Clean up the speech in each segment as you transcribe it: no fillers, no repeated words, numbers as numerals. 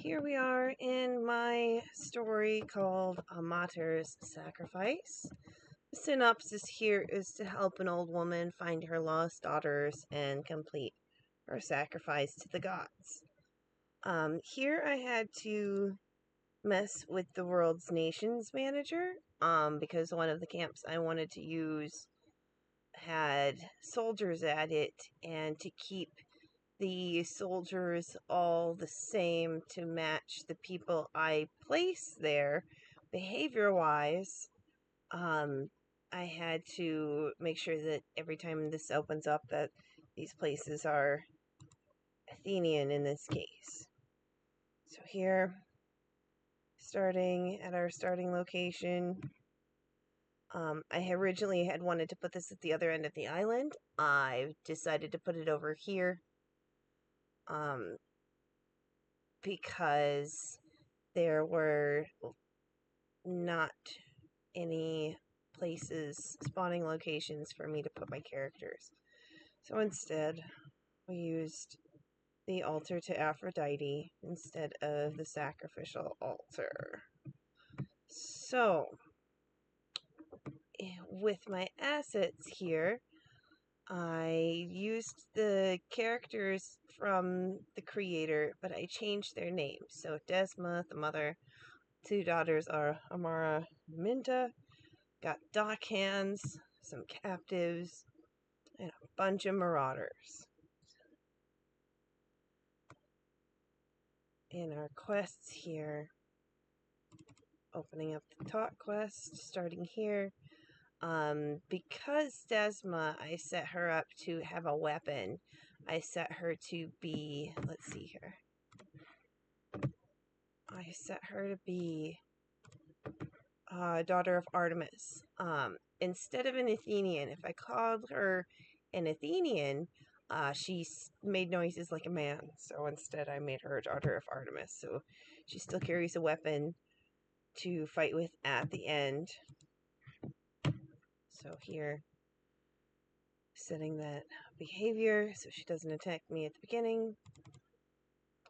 Here we are in my story called A Martyr's Sacrifice. The synopsis here is to help an old woman find her lost daughters and complete her sacrifice to the gods. Here I had to mess with the world's nations manager because one of the camps I wanted to use had soldiers at it, and to keep the soldiers all the same to match the people I place there behavior wise, I had to make sure that every time this opens up that these places are Athenian in this case. So here, starting at our starting location, I originally had wanted to put this at the other end of the island. I decided to put it over here because there were not any places, spawning locations for me to put my characters. So instead, we used the altar to Aphrodite instead of the sacrificial altar. So, with my assets here, I used the characters from the creator, but I changed their names. So Desma, the mother, two daughters are Amara and Minta, got dock hands, some captives, and a bunch of marauders. In our quests here, opening up the talk quest, starting here. Because Desma, I set her up to have a weapon. I set her to be, let's see here. I set her to be daughter of Artemis. Instead of an Athenian, if I called her an Athenian, she made noises like a man. So instead I made her a daughter of Artemis. So she still carries a weapon to fight with at the end. So here, setting that behavior so she doesn't attack me at the beginning.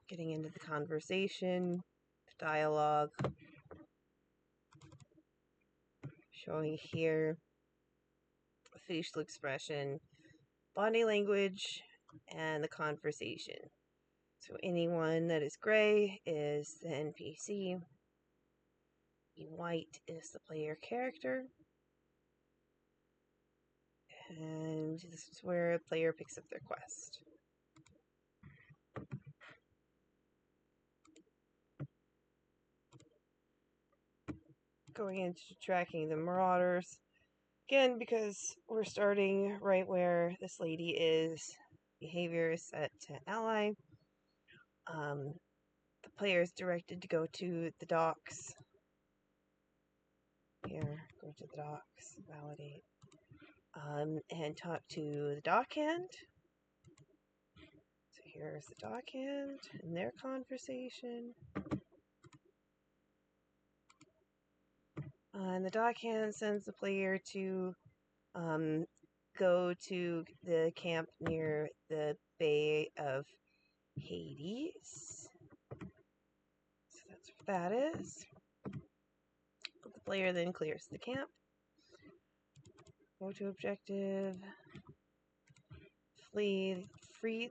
Getting into the conversation, the dialogue. Showing here facial expression, body language, and the conversation. So anyone that is gray is the NPC. The white is the player character. And this is where a player picks up their quest. Going into tracking the marauders. Again, because we're starting right where this lady is, behavior is set to ally. The player is directed to go to the docks. Here, go to the docks, validate, and talk to the dockhand. So here's the dockhand and their conversation. And the dockhand sends the player to go to the camp near the Bay of Hades. So that's what that is. The player then clears the camp. Go to objective. Free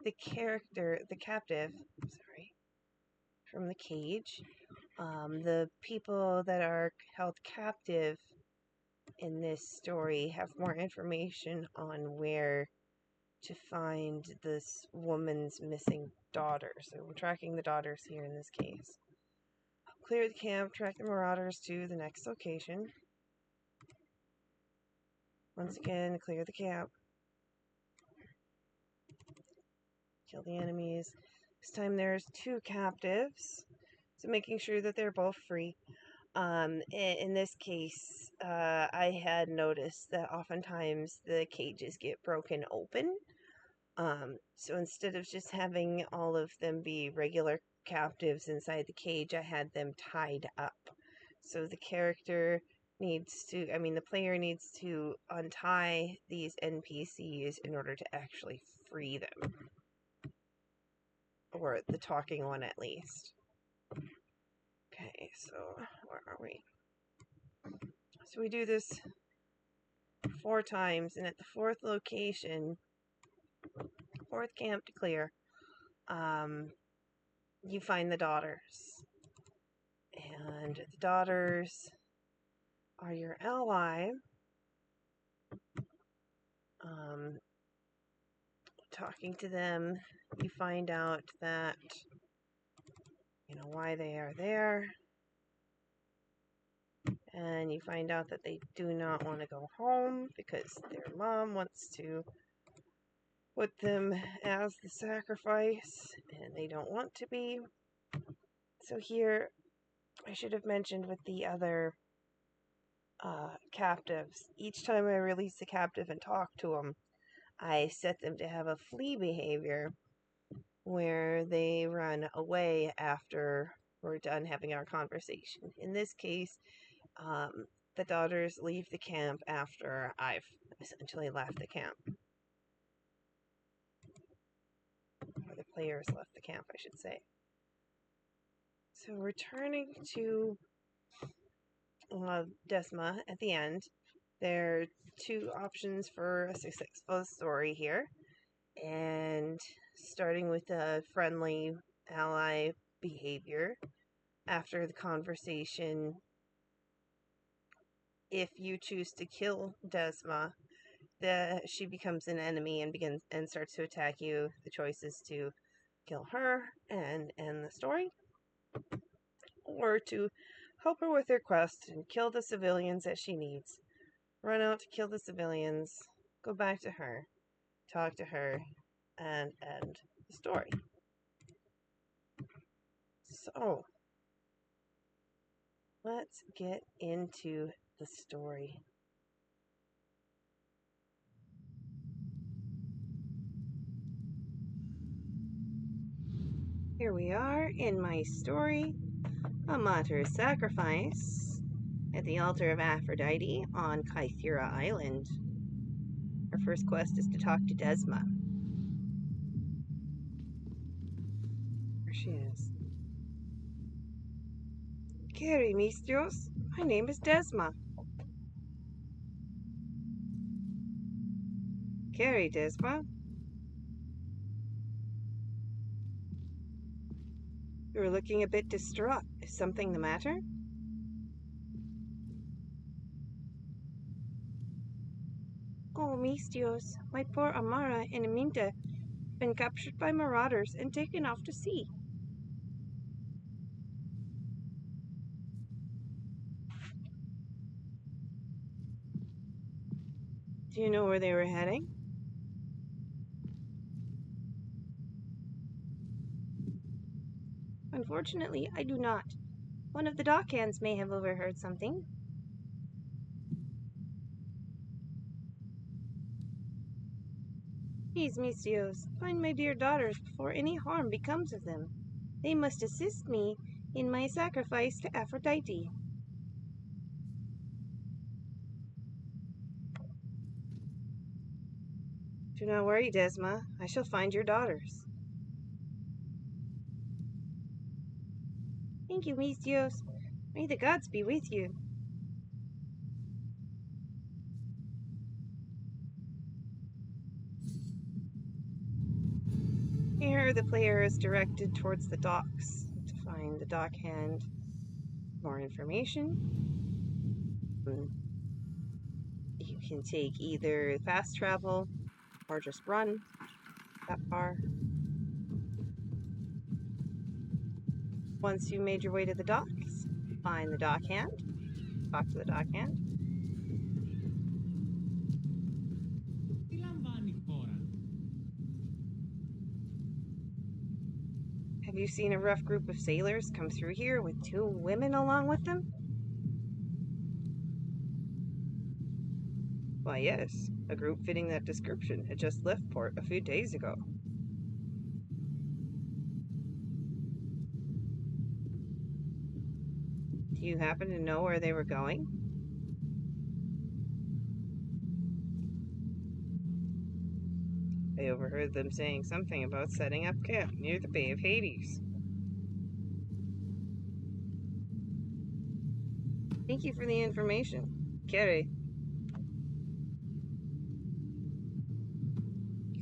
the captive, from the cage. The people that are held captive in this story have more information on where to find this woman's missing daughter. So we're tracking the daughters here in this case. Clear the camp, track the marauders to the next location. Once again, clear the camp. Kill the enemies. This time there's two captives, so making sure that they're both free. In this case, I had noticed that oftentimes the cages get broken open. So instead of just having all of them be regular captives inside the cage, I had them tied up. So the player needs to untie these NPCs in order to actually free them. Or the talking one, at least. Okay, so where are we? So we do this 4 times, and at the 4th location, 4th camp to clear, you find the daughters. And the daughters are your ally. Talking to them, you find out that, why they are there. And you find out that they do not want to go home because their mom wants to put them as the sacrifice, and they don't want to be. So here, I should have mentioned with the other captives, each time I release a captive and talk to them, I set them to have a flee behavior where they run away after we're done having our conversation. In this case, the daughters leave the camp after I've essentially left the camp. Or the players left the camp, I should say. So returning to Desma at the end, there are 2 options for a successful story here. And starting with a friendly ally behavior, after the conversation, if you choose to kill Desma, she becomes an enemy and starts to attack you. The choice is to kill her and end the story, or to help her with her quest and kill the civilians that she needs. Run out to kill the civilians, go back to her, talk to her, and end the story. So, let's get into the story. Here we are in my story, A Martyr's Sacrifice, at the altar of Aphrodite on Kythera Island. Our first quest is to talk to Desma. There she is. Carry, Mistios. My name is Desma. Carry, Desma. You're looking a bit distraught. Is something the matter? Oh, Mistios, my poor Amara and Aminta have been captured by marauders and taken off to sea. Do you know where they were heading? Unfortunately, I do not. One of the dockhands may have overheard something. Please, Mistios, find my dear daughters before any harm becomes of them. They must assist me in my sacrifice to Aphrodite. Do not worry, Desma. I shall find your daughters. Thank you, Mistios. May the gods be with you. Here, the player is directed towards the docks to find the dockhand. More information. You can take either fast travel or just run that far. Once you made your way to the docks, find the dockhand, talk to the dockhand. Have you seen a rough group of sailors come through here with 2 women along with them? Why, yes, a group fitting that description had just left port a few days ago. Do you happen to know where they were going? I overheard them saying something about setting up camp near the Bay of Hades. Thank you for the information. Carry.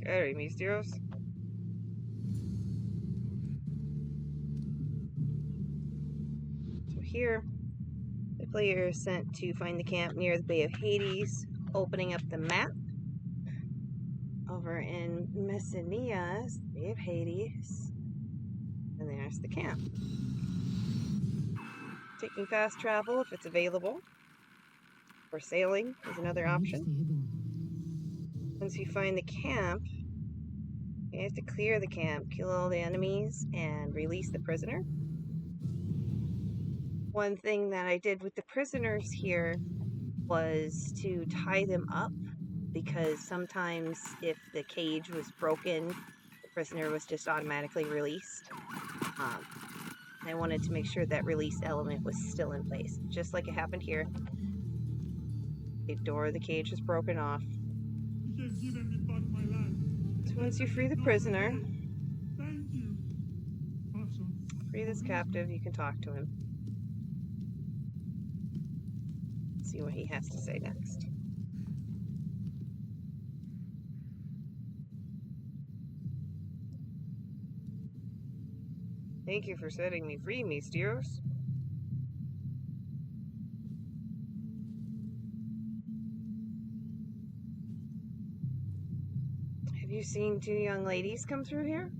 Carry, Mistios. So here, the player is sent to find the camp near the Bay of Hades, opening up the map. Over in Messenia's Bay of Hades. And there's the camp. Taking fast travel if it's available. Or sailing is another option. Once you find the camp, you have to clear the camp, kill all the enemies, and release the prisoner. One thing that I did with the prisoners here was to tie them up, because sometimes if the cage was broken, the prisoner was just automatically released. I wanted to make sure that release element was still in place, just like it happened here. The door of the cage was broken off. So once you free the prisoner, free this captive, you can talk to him. See what he has to say next. Thank you for setting me free, Mistios. Have you seen two young ladies come through here?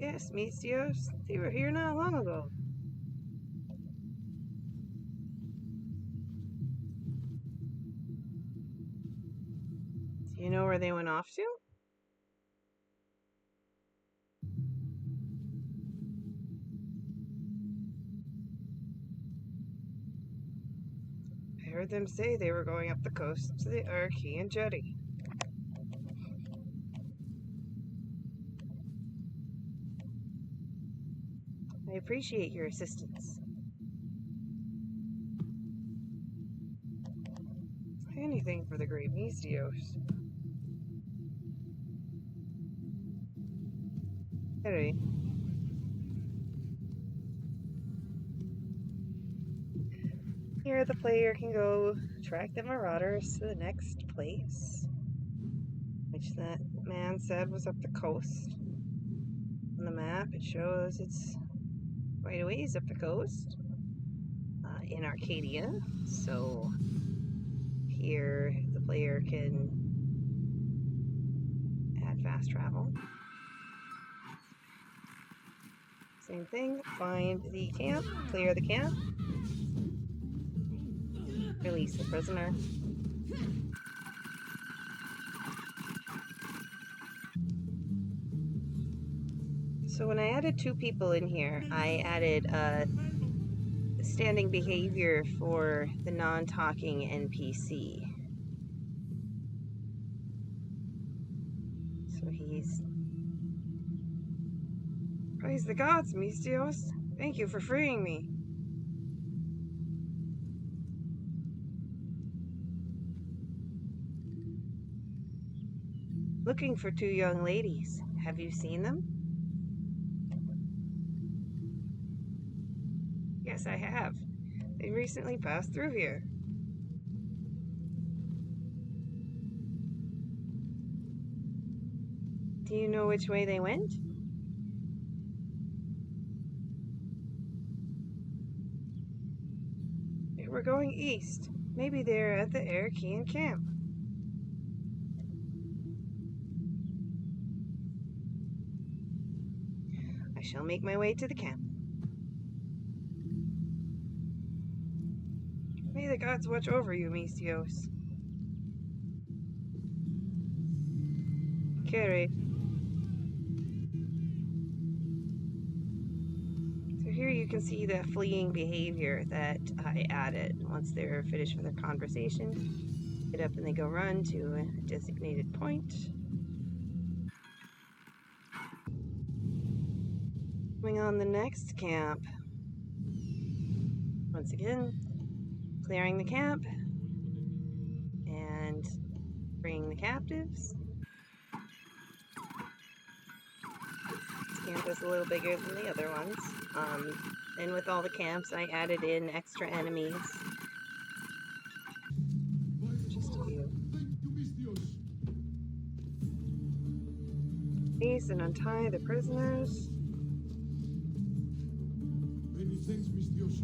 Yes, Mistios. They were here not long ago. Do you know where they went off to? I heard them say they were going up the coast to the Archean jetty. I appreciate your assistance. Anything for the great Mistios. Anyway. Here the player can go track the marauders to the next place, which that man said was up the coast. On the map it shows it's quite a ways up the coast, in Arcadia, so here the player can add fast travel. Same thing, find the camp, clear the camp, release the prisoner. So when I added 2 people in here, I added standing behavior for the non-talking NPC. So he's... Praise the gods, Mistios. Thank you for freeing me. Looking for 2 young ladies. Have you seen them? Yes, I have. They recently passed through here. Do you know which way they went? They were going east. Maybe they're at the Archean camp. I shall make my way to the camp. May the gods watch over you, Mistios. Carry. So here you can see the fleeing behavior that I added. Once they're finished with their conversation, get up and they go run to a designated point. Coming on the next camp. Once again, clearing the camp and freeing the captives. camp is a little bigger than the other ones. And with all the camps, I added in extra enemies. Just a few. Release and untie the prisoners. Many thanks, Miss Dios.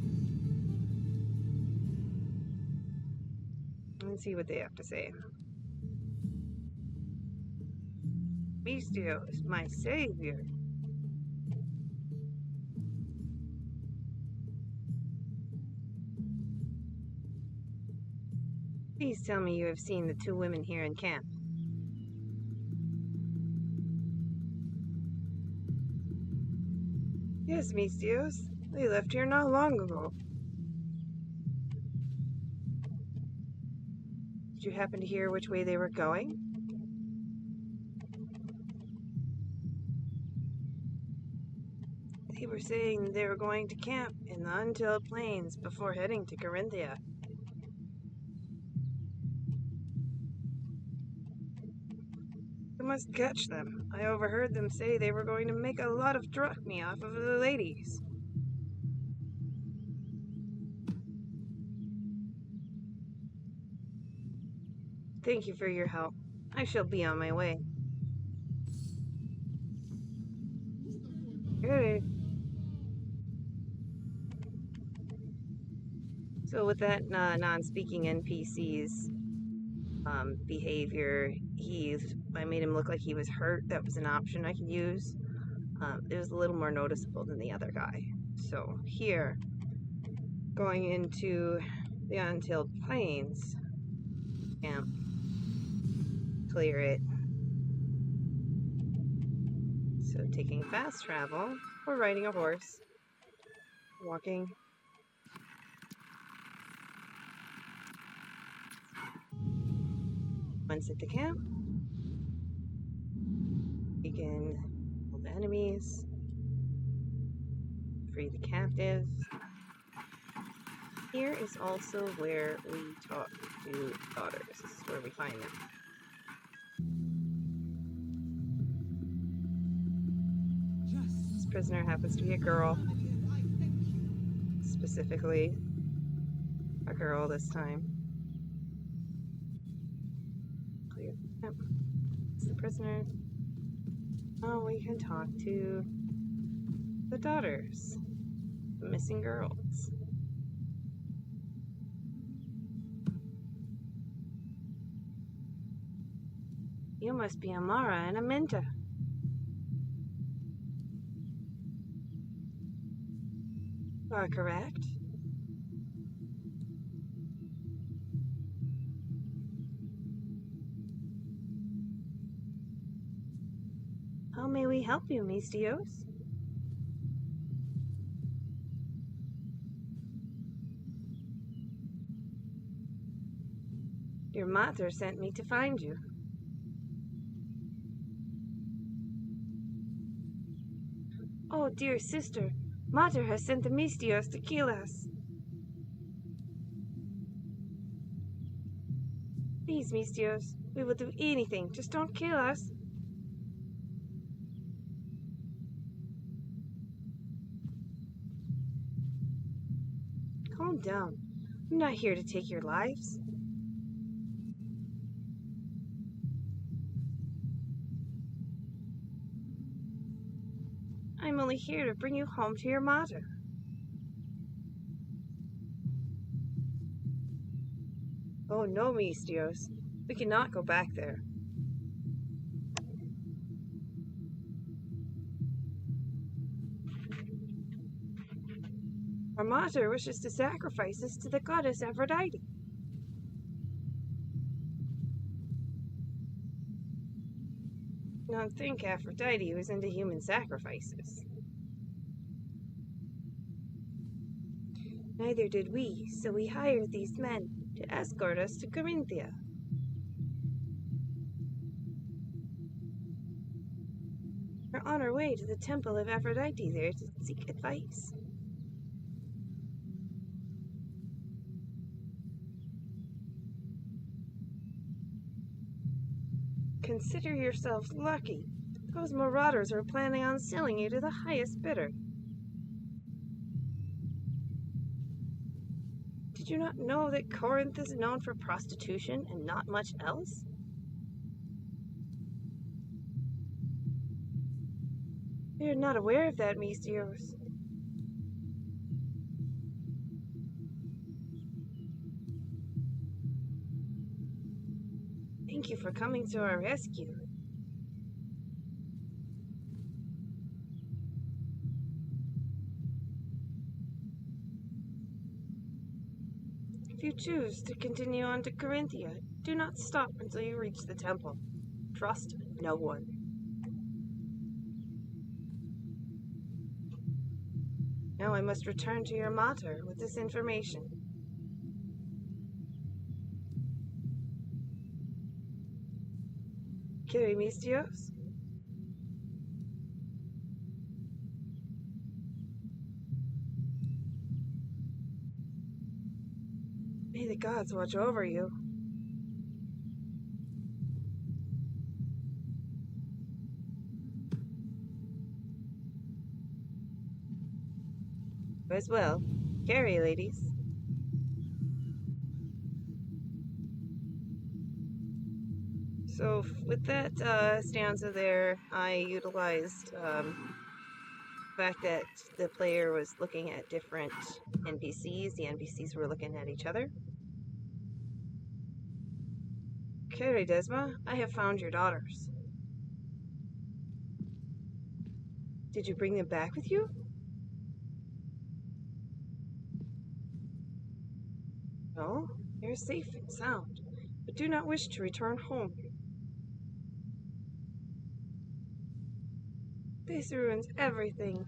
Let's see what they have to say. Mistios, my savior. Please tell me you have seen the two women here in camp. Yes, Mistios. They left here not long ago. Did you happen to hear which way they were going? They were saying they were going to camp in the untilled plains before heading to Corinthia. You must catch them. I overheard them say they were going to make a lot of drachmae off of the ladies. Thank you for your help. I shall be on my way. Good. So with that non-speaking NPC's behavior, I made him look like he was hurt. That was an option I could use. It was a little more noticeable than the other guy. So here, going into the untilled plains, camp, clear it. So taking fast travel, or riding a horse, walking. Once at the camp, you can kill the enemies, free the captives. Here is also where we talk to daughters. This is where we find them. This prisoner happens to be a girl. Specifically, a girl this time. Clear. Yep. It's the prisoner. Oh, we can talk to the daughters. The missing girls. You must be Amara and Aminta. You are correct. How may we help you, Mistios? Your mater sent me to find you. Oh, dear sister, mater has sent the Mistios to kill us. Please, Mistios, we will do anything. Just don't kill us. Calm down. I'm not here to take your lives. I'm only here to bring you home to your mater. Oh no, Mistios. We cannot go back there. Our mater wishes to sacrifice us to the goddess Aphrodite. I don't think Aphrodite was into human sacrifices. Neither did we, so we hired these men to escort us to Corinthia. We're on our way to the temple of Aphrodite there to seek advice. Consider yourselves lucky. Those marauders were planning on selling you to the highest bidder. Did you not know that Corinth is known for prostitution and not much else? You're not aware of that, Mistios. Thank you for coming to our rescue. If you choose to continue on to Corinthia, do not stop until you reach the temple. Trust no one. Now I must return to your mater with this information. Kiri Mistios? May the gods watch over you. As well. Carry, ladies. So with that stanza there, I utilized the fact that the player was looking at different NPCs. The NPCs were looking at each other. Carry, Desma, I have found your daughters. Did you bring them back with you? No, you're safe and sound, but do not wish to return home. This ruins everything.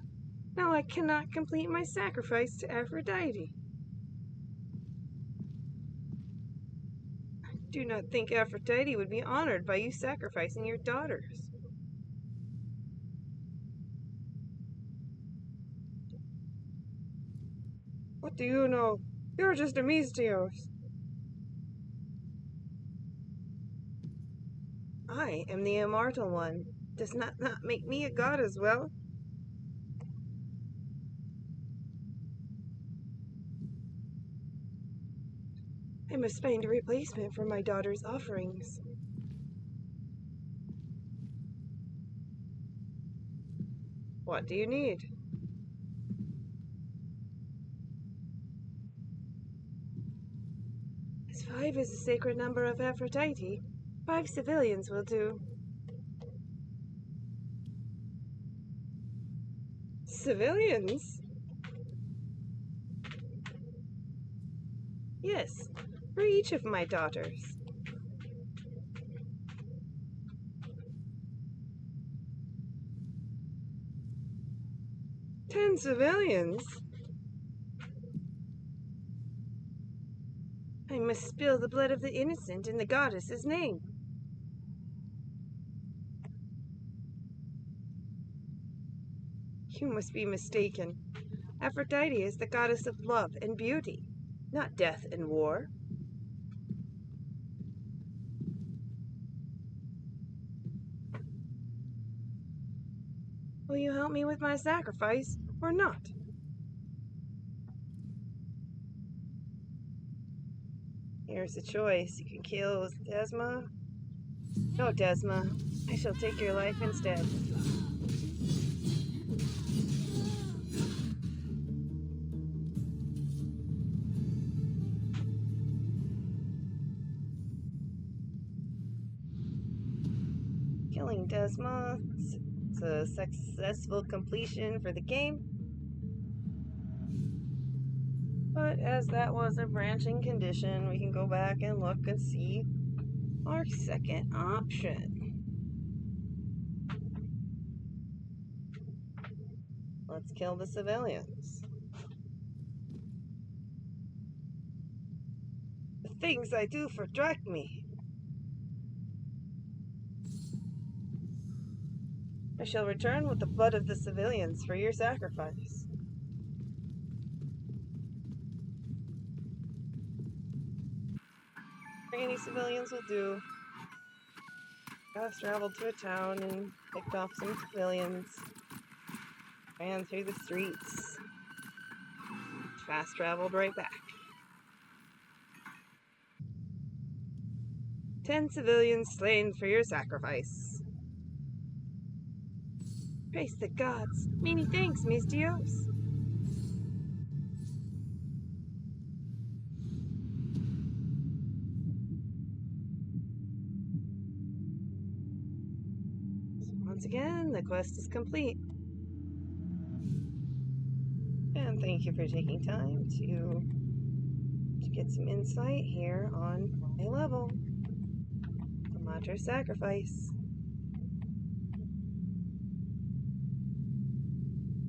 Now I cannot complete my sacrifice to Aphrodite. I do not think Aphrodite would be honored by you sacrificing your daughters. What do you know? You're just a Mistios. I am the immortal one. Does not make me a god as well? I must find a replacement for my daughter's offerings. What do you need? As 5 is the sacred number of Aphrodite, 5 civilians will do. Civilians? Yes, for each of my daughters. "10 civilians? I must spill the blood of the innocent in the goddess's name." You must be mistaken. Aphrodite is the goddess of love and beauty, not death and war. Will you help me with my sacrifice or not? Here's a choice. You can kill Desma. No, Desma. I shall take your life instead. Killing Desma. It's a successful completion for the game. But as that was a branching condition, we can go back and look and see our second option. Let's kill the civilians. The things I do for Drachme. I shall return with the blood of the civilians for your sacrifice. Any civilians will do. Fast traveled to a town and picked off some civilians. Ran through the streets. Fast traveled right back. 10 civilians slain for your sacrifice. Praise the gods. Many thanks, mis Dios. Once again, the quest is complete. And thank you for taking time to get some insight here on my level. The Mater Sacrifice.